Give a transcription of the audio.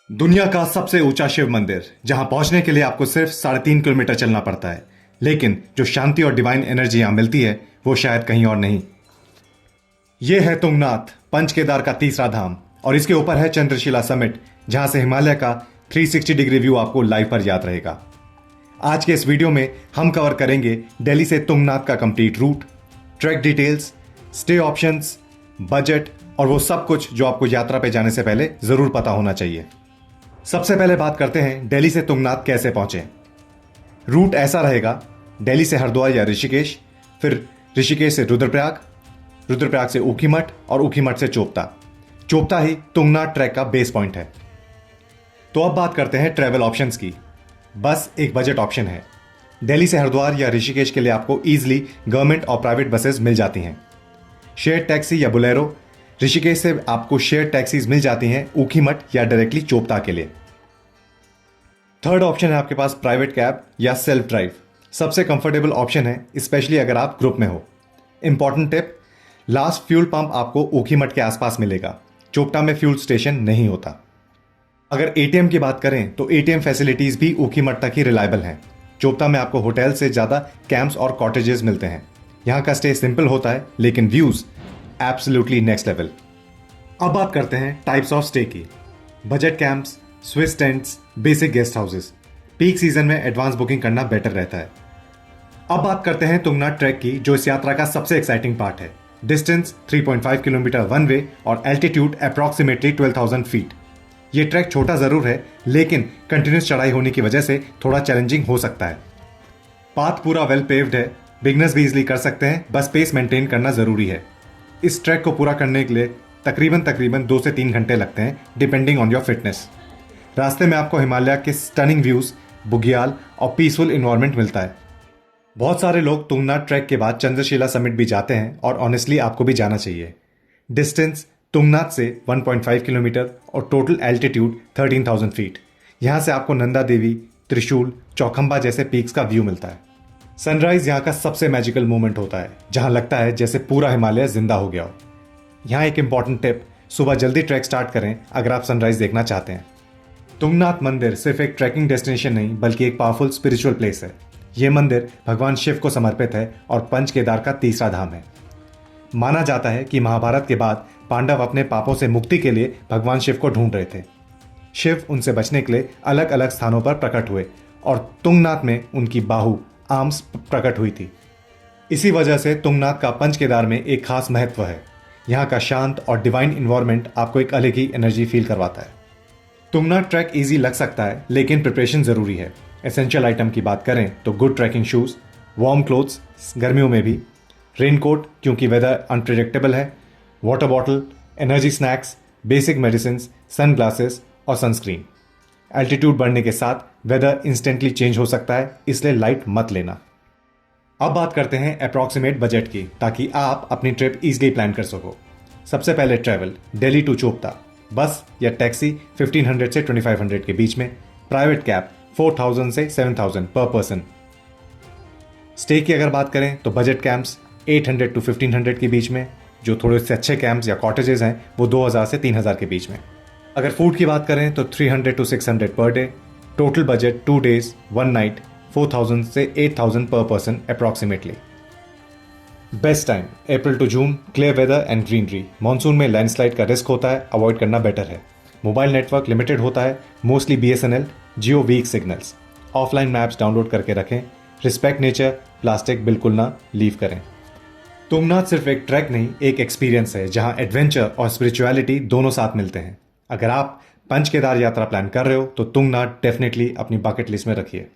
दुनिया का सबसे ऊंचा शिव मंदिर जहां पहुंचने के लिए आपको सिर्फ 3.5 किलोमीटर चलना पड़ता है। लेकिन जो शांति और डिवाइन एनर्जी यहां मिलती है वो शायद कहीं और नहीं। यह है तुंगनाथ, पंच केदार का तीसरा धाम, और इसके ऊपर है चंद्रशिला समिट, जहां से हिमालय का 360 डिग्री व्यू आपको लाइव पर याद रहेगा। आज के इस वीडियो में हम कवर करेंगे दिल्ली से तुंगनाथ का complete route, track details, stay options, budget और वो सब कुछ जो आपको यात्रा पे जाने से पहले जरूर पता होना चाहिए। सबसे पहले बात करते हैं दिल्ली से तुंगनाथ कैसे पहुंचे। रूट ऐसा रहेगा, दिल्ली से हरिद्वार या ऋषिकेश, फिर ऋषिकेश से रुद्रप्रयाग, रुद्रप्रयाग से ऊखीमठ और ऊखीमठ से चोपता। चोपता ही तुंगनाथ ट्रैक का बेस पॉइंट है। तो अब बात करते हैं ट्रैवल ऑप्शंस की। बस एक बजट ऑप्शन है। दिल्ली से हरिद्वार या ऋषिकेश के लिए आपको इजीली गवर्नमेंट और प्राइवेट बसेस मिल जाती हैं। शेयर टैक्सी या बुलेरो, ऋषिकेश से आपको शेयर टैक्सीज मिल जाती हैं ऊखीमठ या डायरेक्टली चोपता के लिए। थर्ड ऑप्शन है आपके पास प्राइवेट कैब या सेल्फ ड्राइव। सबसे कंफर्टेबल ऑप्शन है, स्पेशली अगर आप ग्रुप में हो। Important tip, last fuel pump आपको ऊखीमठ के आसपास मिलेगा। चोपता में फ्यूल स्टेशन नहीं होता। अगर एटीएम की बात करें तो एटीएम फैसिलिटीज भी ऊखीमठ तक ही रिलायबल हैं। चोपता में आपको होटल से ज्यादा कैंप्स और कॉटेजेस मिलते हैं। यहाँ का स्टे सिंपल होता है लेकिन व्यूज एब्सोल्युटली नेक्स्ट लेवल। अब बात करते हैं टाइप्स ऑफ स्टे की। Budget camps, Swiss tents, basic guest houses. Peak season में एडवांस बुकिंग करना बेटर रहता है। अब बात करते हैं तुंगनाथ ट्रैक की, जो इस यात्रा का सबसे एक्साइटिंग पार्ट है। डिस्टेंस 3.5 किलोमीटर वन वे और एल्टीट्यूड अप्रॉक्सीमेटली 12,000 फीट। ये ट्रैक छोटा जरूर है लेकिन कंटिन्यूस चढ़ाई होने की वजह से थोड़ा चैलेंजिंग हो सकता है। पाथ पूरा वेल पेव्ड है, बिगनर्स भी इजिली कर सकते हैं, बस पेस मेंटेन करना जरूरी है। इस ट्रैक को पूरा करने के लिए तकरीबन 2 से 3 घंटे लगते हैं, डिपेंडिंग ऑन योर फिटनेस। रास्ते में आपको हिमालय के स्टनिंग व्यूज, बुग्याल और पीसफुल इन्वायरमेंट मिलता है। बहुत सारे लोग तुंगनाथ ट्रैक के बाद चंद्रशिला समिट भी जाते हैं और ऑनेस्टली आपको भी जाना चाहिए। डिस्टेंस तुंगनाथ से 1.5 किलोमीटर और टोटल एल्टीट्यूड 13,000 फीट। यहाँ से आपको नंदा देवी, त्रिशूल, चौखंबा जैसे पीक्स का व्यू मिलता है। सनराइज यहाँ का सबसे मैजिकल मोमेंट होता है, जहाँ लगता है जैसे पूरा हिमालय जिंदा हो गया हो। यहाँ एक इंपॉर्टेंट टिप, सुबह जल्दी ट्रैक स्टार्ट करें अगर आप सनराइज देखना चाहते हैं। तुंगनाथ मंदिर सिर्फ एक ट्रैकिंग डेस्टिनेशन नहीं बल्कि एक पावरफुल स्पिरिचुअल प्लेस है। यह मंदिर भगवान शिव को समर्पित है और पंच केदार का तीसरा धाम है। माना जाता है कि महाभारत के बाद पांडव अपने पापों से मुक्ति के लिए भगवान शिव को ढूंढ रहे थे। शिव उनसे बचने के लिए अलग अलग स्थानों पर प्रकट हुए और तुंगनाथ में उनकी बाहु आर्म्स प्रकट हुई थी। इसी वजह से तुंगनाथ का पंच केदार में एक खास महत्व है। यहाँ का शांत और डिवाइन इन्वायरमेंट आपको एक अलग ही एनर्जी फील करवाता है। तुंगनाथ ट्रैक इजी लग सकता है लेकिन प्रिपरेशन जरूरी है। एसेंशियल आइटम की बात करें तो good trekking shoes, warm clothes गर्मियों में भी, रेनकोट क्योंकि वेदर अनप्रिडिक्टेबल है, water bottle, energy snacks, basic medicine, sun glasses और सनस्क्रीन। एल्टीट्यूड बढ़ने के साथ वेदर इंस्टेंटली चेंज हो सकता है, इसलिए लाइट मत लेना। अब बात करते हैं अप्रॉक्सीमेट बजट की, ताकि आप अपनी ट्रिप इजीली प्लान कर सको। सबसे पहले ट्रैवल दिल्ली टू चोपता, बस या टैक्सी 1500 से 2500 के बीच में, प्राइवेट कैब 4000 से 7000 पर पर्सन। स्टे की अगर बात करें तो बजट कैंप्स 800 to 1500 के बीच में, जो थोड़े से अच्छे कैंप्स या कॉटेजेस हैं वो 2000 से 3000 के बीच में। अगर फूड की बात करें तो 300 to 600 per day. Total budget 2 days 1 night 4000 से 8000 per person approximately. Best time April to June, clear weather and greenery. Monsoon में लैंडस्लाइड का रिस्क होता है, अवॉइड करना बेटर है। मोबाइल नेटवर्क लिमिटेड होता है, mostly BSNL, Jio weak signals. Offline maps download करके रखें। रिस्पेक्ट नेचर, प्लास्टिक बिल्कुल ना लीव करें। तुंगनाथ सिर्फ एक ट्रैक नहीं, एक एक्सपीरियंस है जहां एडवेंचर और स्पिरिचुअलिटी दोनों साथ मिलते हैं। अगर आप पंच केदार यात्रा प्लान कर रहे हो तो तुंगनाथ डेफिनेटली अपनी बकेट लिस्ट में रखिए।